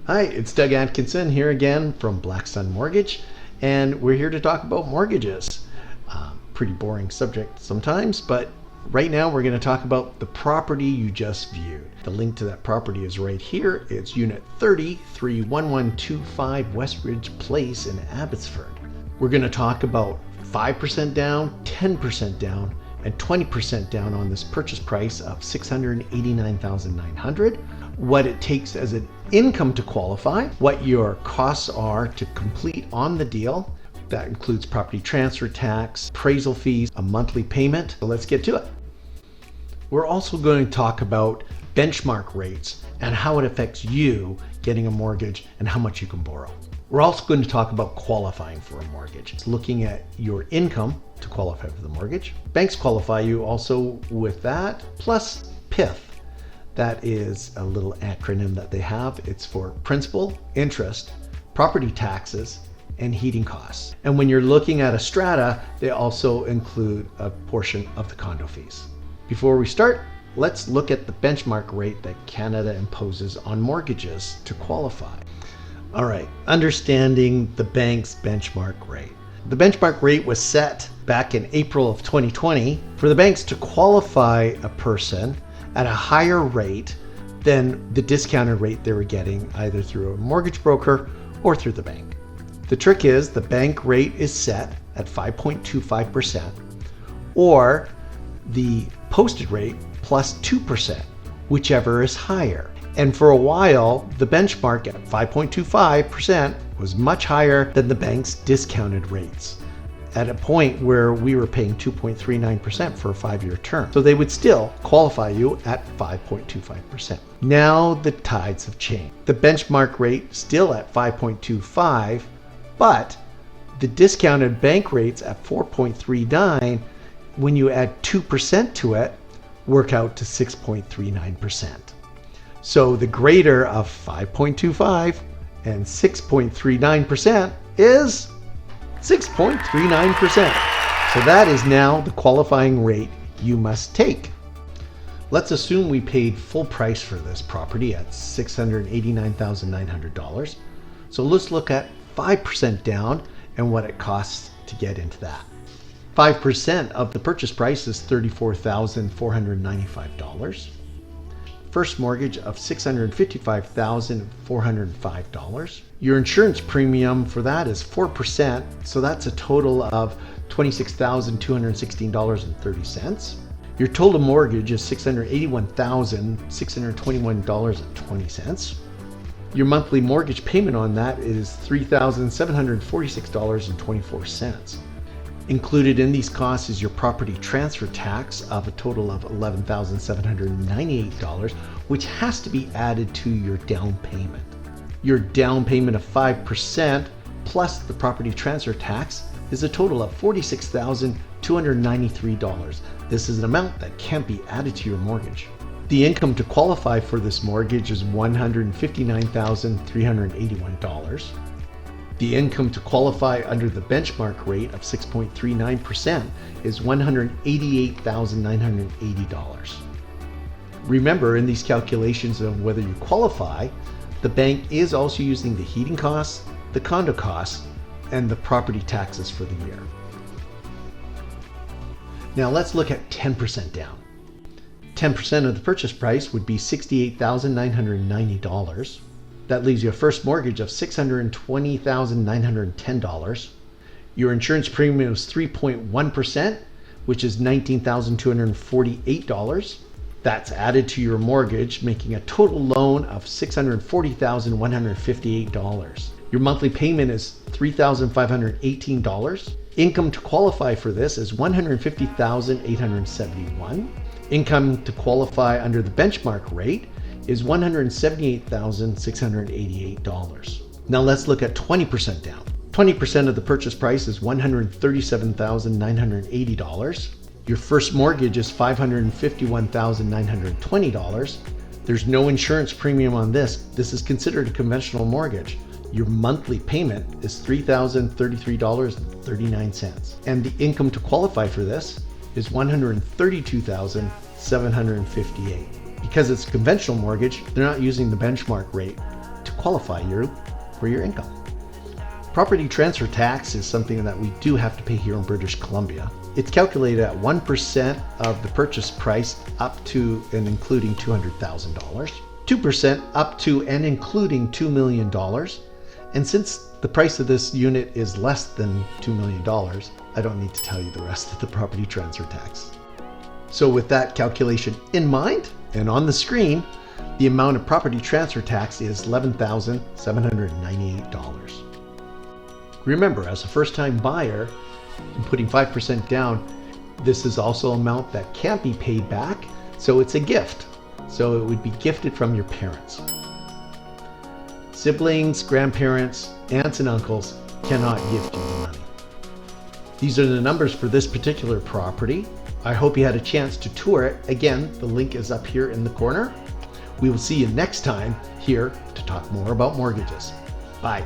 Hi, it's Doug Atkinson here again from Black Sun Mortgage, and we're here to talk about mortgages. Pretty boring subject sometimes, but right now we're going to talk about the property you just viewed. The link to that property is right here. It's Unit 30, 31125 Westridge Place in Abbotsford. We're going to talk about 5% down, 10% down, and 20% down on this purchase price of $689,900. What it takes as an income to qualify, what your costs are to complete on the deal. That includes property transfer tax, appraisal fees, a monthly payment. So let's get to it. We're also going to talk about benchmark rates and how it affects you getting a mortgage and how much you can borrow. We're also going to talk about qualifying for a mortgage. It's looking at your income to qualify for the mortgage. Banks qualify you also with that, plus PIF. That is a little acronym that they have. It's for principal, interest, property taxes, and heating costs. And when you're looking at a strata, they also include a portion of the condo fees. Before we start, let's look at the benchmark rate that Canada imposes on mortgages to qualify. All right, understanding the bank's benchmark rate. The benchmark rate was set back in April of 2020 for the banks to qualify a person at a higher rate than the discounted rate they were getting either through a mortgage broker or through the bank. The trick is the bank rate is set at 5.25% or the posted rate plus 2%, whichever is higher. And for a while, the benchmark at 5.25% was much higher than the bank's discounted rates, at a point where we were paying 2.39% for a 5-year term. So they would still qualify you at 5.25%. Now the tides have changed. The benchmark rate still at 5.25, but the discounted bank rates at 4.39, when you add 2% to it, work out to 6.39%. So the greater of 5.25 and 6.39% is 6.39%. So that is now the qualifying rate you must take. Let's assume we paid full price for this property at $689,900. So let's look at 5% down and what it costs to get into that. 5% of the purchase price is $34,495. First mortgage of $655,405. Your insurance premium for that is 4%, so that's a total of $26,216.30. Your total mortgage is $681,621.20. Your monthly mortgage payment on that is $3,746.24. Included in these costs is your property transfer tax of a total of $11,798, which has to be added to your down payment. Your down payment of 5% plus the property transfer tax is a total of $46,293. This is an amount that can't be added to your mortgage. The income to qualify for this mortgage is $159,381. The income to qualify under the benchmark rate of 6.39% is $188,980. Remember, in these calculations of whether you qualify, the bank is also using the heating costs, the condo costs, and the property taxes for the year. Now let's look at 10% down. 10% of the purchase price would be $68,990. That leaves you a first mortgage of $620,910. Your insurance premium is 3.1%, which is $19,248. That's added to your mortgage, making a total loan of $640,158. Your monthly payment is $3,518. Income to qualify for this is $150,871. Income to qualify under the benchmark rate is $178,688. Now let's look at 20% down. 20% of the purchase price is $137,980. Your first mortgage is $551,920. There's no insurance premium on this. This is considered a conventional mortgage. Your monthly payment is $3,033.39. And the income to qualify for this is $132,758. Because it's a conventional mortgage, they're not using the benchmark rate to qualify you for your income. Property transfer tax is something that we do have to pay here in British Columbia. It's calculated at 1% of the purchase price up to and including $200,000, 2% up to and including $2 million. And since the price of this unit is less than $2 million, I don't need to tell you the rest of the property transfer tax. So with that calculation in mind and on the screen, the amount of property transfer tax is $11,798. Remember, as a first-time buyer and putting 5% down, this is also an amount that can't be paid back, so it's a gift. So it would be gifted from your parents. Siblings, grandparents, aunts and uncles cannot gift you the money. These are the numbers for this particular property. I hope you had a chance to tour it. Again, the link is up here in the corner. We will see you next time here to talk more about mortgages. Bye.